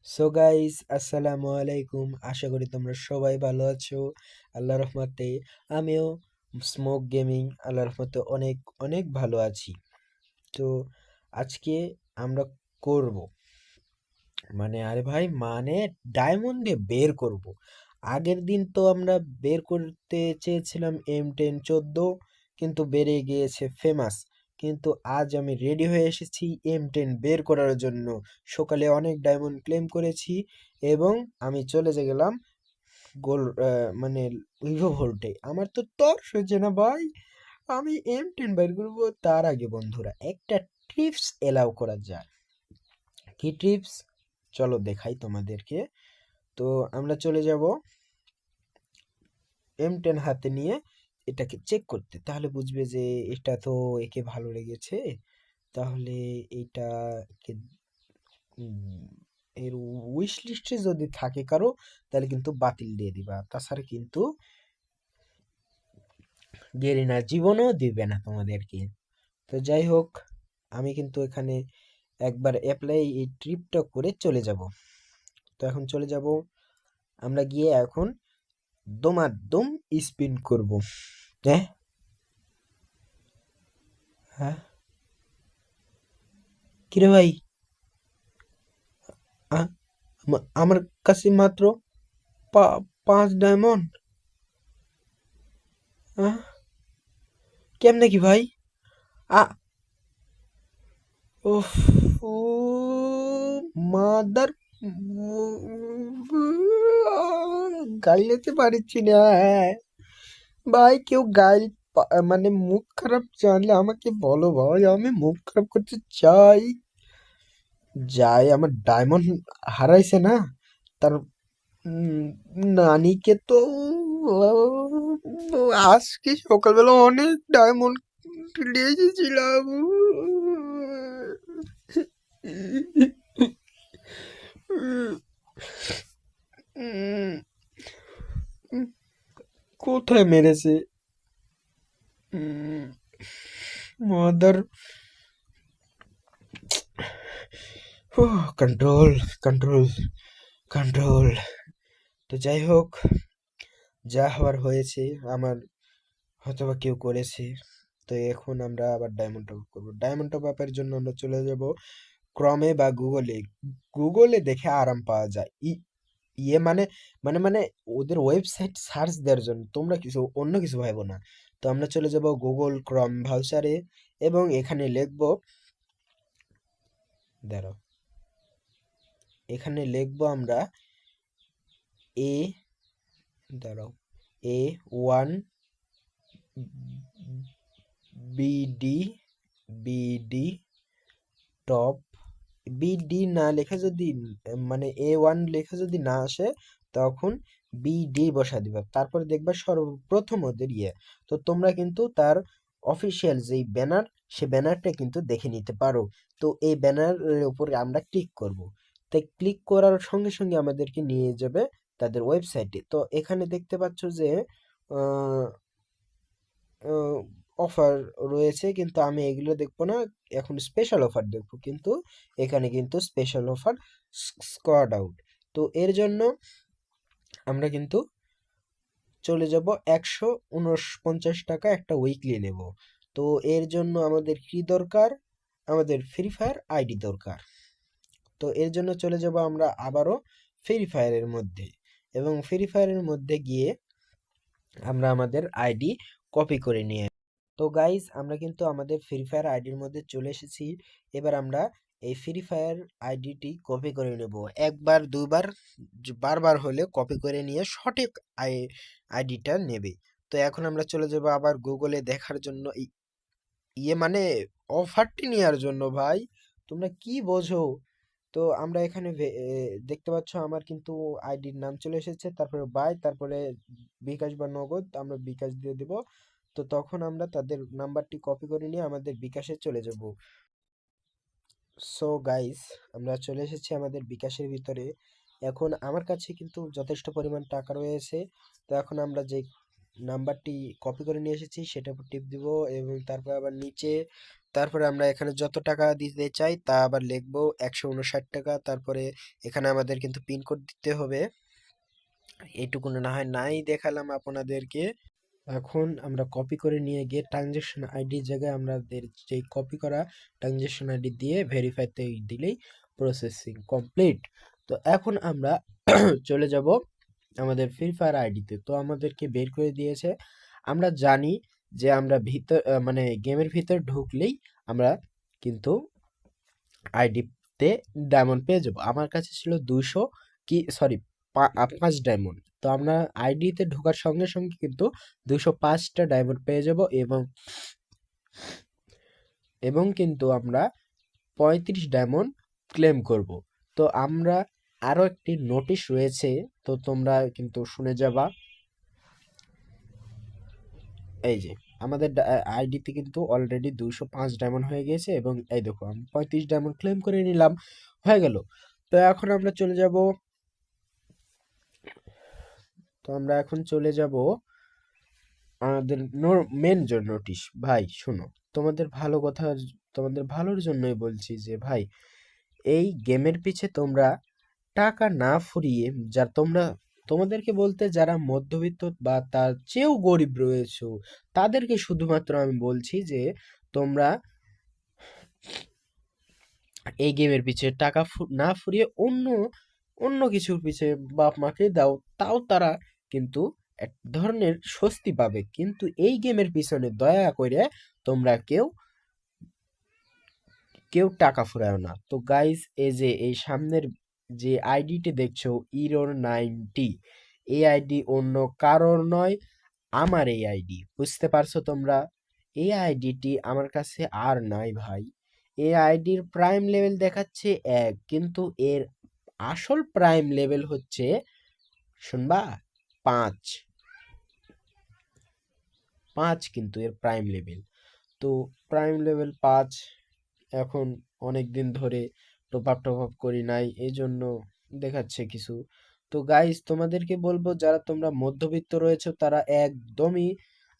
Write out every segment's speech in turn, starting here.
So guys, আসসালামু আলাইকুম। আশা করি তোমরা সবাই ভালো আছো। আল্লাহর রহমতে আমিও স্মোক গেমিং আল্লাহর রহমতে অনেক অনেক ভালো আছি। তো আজকে আমরা করব আরে ভাই ডায়মন্ড দিয়ে বের করব। আগের দিন তো আমরা বের করতে চেয়েছিলাম M10 14, কিন্তু বেড়ে গিয়েছে ফেমাস। কিন্তু আজ আমি রেডি হয়ে এসেছি M10 বের করার জন্য। সকালে অনেক ডায়মন্ড ক্লেম করেছি এবং আমি চলে গেলাম গোল মানে উইভো ভোল্টে। আমার তো তর্স হচ্ছে না ভাই, আমি M10 বের করবো। তার আগে বন্ধুরা একটা ট্রিপস এলাও করা যায়। কি ট্রিপস? চলো দেখাই তোমাদেরকে। তো আমরা চলে যাব M10 হাতে নিয়ে এটাকে চেক করতে, তাহলে বুঝবে যে এটা তো একে ভালো লেগেছে। তাহলে এইটাকে উম, এর উইশ লিস্টে যদি থাকে কারো, তাহলে কিন্তু বাতিল দিয়ে দিবা, তাছাড়া কিন্তু গেরিনা জীবনও দিবে না তোমাদেরকে। তো যাই হোক, আমি কিন্তু এখানে একবার অ্যাপ্লাই এই ট্রিপটা করে চলে যাব। তো এখন চলে যাব, আমরা গিয়ে এখন দমাদম স্পিন করব। হ্যাঁ, হ্যাঁ, কিরে ভাই, আমার কাছে মাত্র 5 ডায়মন্ড। কেমনে কি ভাই? আ উফ, ও মাদার, গাইলেতে পারছি না। ভাই কেউ মুখ খারাপ জানলে আমাকে বলো ভাই, আমি মুখ খারাপ করতে চাই। যাই, আমার ডায়মন্ড হারাইছে না, তার উম, নানিকে তো আজকে সকালবেলা অনেক ডায়মন্ড নিয়ে এসেছিলাম। কোথায় মেরেছে? Mother, control, control, control. তো যাই হোক, যা হওয়ার হয়েছে। আমার হয়তোবা কেউ করেছে। তো এখন আমরা আবার ডায়মন্ড টপ আপ করবো। ডায়মন্ড টপ আপের জন্য আমরা চলে যাব ক্রমে বা গুগলে। গুগলে দেখে আরাম পাওয়া যায়। ইয়ে মানে মানে মানে ওদের ওয়েবসাইট সার্চ দেওয়ার জন্য তোমরা কিছু অন্য কিছু ভাবো না। তো আমরা চলে যাব গুগল ক্রম ব্রাউজারে এবং এখানে লিখবো, দাঁড়াও, এখানে লিখবো আমরা এ, দাঁড়াও, A1 BD, BD top, BD না লেখা যদি A1 লেখা যদি না আসে, তখন বিডি বসা দিবা, তারপরে দেখবা সর্বপ্রথম ওদের ইয়ে। তো তোমরা কিন্তু তার অফিসিয়াল যেই ব্যানার, সে ব্যানারটা কিন্তু দেখে নিতে পারো। তো এই ব্যানারের উপরে আমরা ক্লিক করব। তাই ক্লিক করার সঙ্গে সঙ্গে আমাদেরকে নিয়ে যাবে তাদের ওয়েবসাইটে। তো এখানে দেখতে পাচ্ছ যে আহ, অফার রয়েছে, কিন্তু আমি এগুলো দেখবো না। এখন স্পেশাল অফার দেখবো, কিন্তু এখানে কিন্তু স্পেশাল অফার স্কোয়াড আউট। তো এর জন্য আমরা কিন্তু চলে যাব 149 টাকা একটা উইকলি নেব। তো এর জন্য আমাদের কি দরকার? আমাদের ফ্রি ফায়ার আইডি দরকার। তো এর জন্য চলে যাব আমরা আবারও ফ্রি ফায়ারের মধ্যে, এবং ফ্রি ফায়ারের মধ্যে গিয়ে আমরা আমাদের আইডি কপি করে নিয়ে। তো গাইস, আমরা কিন্তু আমাদের ফ্রি ফায়ার আইডির মধ্যে চলে এসেছি। এবার আমরা এই ফ্রি ফায়ার আইডিটি কপি করে নেব। একবার দুইবার, বারবার হলে কপি করে নিয়ে সঠিক আইডিটা নেবে। তো এখন আমরা চলে যাব আবার গুগলে দেখার জন্য, ইয়ে মানে অফারটি নেওয়ার জন্য। ভাই তোমরা কি বোঝো? তো আমরা এখানে দেখতে পাচ্ছ আমার কিন্তু আইডির নাম চলে এসেছে, তারপরে বাই, তারপরে বিকাশ বা নগদ, আমরা বিকাশ দিয়ে দেব। তো তখন আমরা তাদের নাম্বারটি কপি করে নিয়ে আমাদের বিকাশে চলে যাব। সো গাইস, আমরা চলে এসেছি আমাদের বিকাশের ভিতরে। এখন আমার কাছে কিন্তু যথেষ্ট পরিমাণ টাকা রয়েছে। তো এখন আমরা যে নাম্বারটি কপি করে নিয়ে এসেছি সেটার উপর টিপ দিব, এবং তারপর আবার নিচে তারপরে আমরা এখানে যত টাকা দিতে চাই তা আবার লিখবো 159 টাকা। তারপরে এখানে আমাদের কিন্তু পিন কোড দিতে হবে। এইটুকু না হয় নাই দেখালাম আপনাদেরকে। এখন আমরা কপি করে নিয়ে গিয়ে ট্রানজ্যাকশন আইডির জায়গায় আমাদের যে কপি করা ট্রানজ্যাকশন আইডি দিয়ে ভেরিফাইতে দিলেই প্রসেসিং কমপ্লিট। তো এখন আমরা চলে যাব আমাদের ফ্রি ফায়ার আইডিতে। তো আমাদেরকে বের করে দিয়েছে। আমরা জানি যে আমরা মানে গেমের ভিতর ঢুকলেই আমরা কিন্তু আইডিতে ডায়মন্ড পেয়ে যাব। আমার কাছে ছিল 200 কি সরি 5 ডায়মন্ড। তো আমরা আইডিতে ঢোকার সঙ্গে সঙ্গে কিন্তু 205টা ডায়মন্ড পেয়ে যাব এবং কিন্তু আমরা 35 ডায়মন্ড ক্লেম করব। তো আমরা আরো একটি নোটিশ রয়েছে, তো তোমরা কিন্তু শুনে যাবা। এই যে আমাদের আইডিতে কিন্তু অলরেডি 205 ডায়মন্ড হয়ে গেছে এবং এই দেখো আমি 35 ডায়মন্ড ক্লেম করে নিলাম, হয়ে গেল। তো এখন আমরা চলে যাব আমাদের মেন নোটিশ। ভাই শোনো, তোমাদের ভালো কথা, তোমাদের ভালোর জন্যই বলছি যে ভাই এই গেমের পিছে তোমরা টাকা না ফুরিয়ে তোমাদেরকে বলতে যারা মধ্যবিত্ত বা তার চেয়েও গরিব রয়েছে তাদেরকে শুধুমাত্র আমি বলছি যে তোমরা এই গেমের পিছে টাকা না ফুরিয়ে অন্য কিছুর পিছে বাপ মাকে দাও, তাও তারা কিন্তু এক ধরনের স্বস্তি পাবে। কিন্তু এই গেমের পিছনে দয়া করে তোমরা কেউ টাকা ফুরায় না। তো গাইস, এই সামনের যে আইডিটি দেখছো ইরোর90, এই আইডি অন্য কারোর নয়, আমার এই আইডি। বুঝতে পারছো তোমরা? এই আইডিটি আমার কাছে আর নাই ভাই। এই আইডির প্রাইম লেভেল দেখাচ্ছে 1, কিন্তু এর আসল প্রাইম লেভেল হচ্ছে শুনবা 5 কিন্তু এর প্রাইম লেভেল। তো প্রাইম লেভেল 5 এখন অনেক দিন ধরে টপ আপ করি নাই, এই জন্য দেখাচ্ছে কিছু। তো গাইস, তোমাদেরকে বলবো যারা তোমরা মধ্যবিত্ত রয়েছে তারা একদমই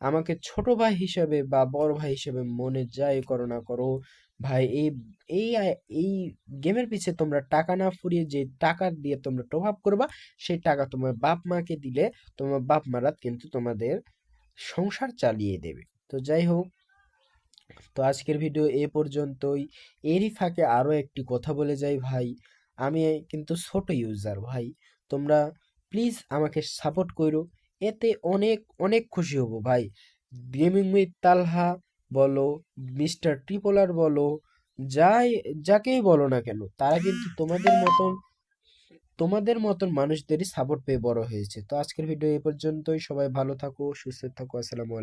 আমাকে ছোট ভাই হিসেবে বা বড় ভাই হিসেবে মনে যাই করো না করো ভাই, এই এই গেমের পিছে তোমরা টাকা না ফুরিয়ে যে টাকা দিয়ে তোমরা টপ আপ করবা, সেই টাকা তোমার বাপ মাকে দিলে তোমার বাপ মারা কিন্তু তোমাদের সংসার চালিয়ে দেবে। তো যাই হোক, তো আজকের ভিডিও এ পর্যন্তই। এরই ফাঁকে আরো একটি কথা বলে যাই ভাই, আমি কিন্তু ছোট ইউজার ভাই, তোমরা প্লিজ আমাকে সাপোর্ট করো, এতে অনেক অনেক খুশি হব ভাই। গেমিং উইথ তালহা বলো, মিস্টার ট্রিপলার বলো, যাকেই বলো না কেন, তারা কিন্তু তোমাদের মতন মানুষদেরই সাপোর্ট পেয়ে বড় হয়েছে। তো আজকের ভিডিও এ পর্যন্তই। সবাই ভালো থাকো, সুস্থ থাকো, আসসালামু আলাইকুম।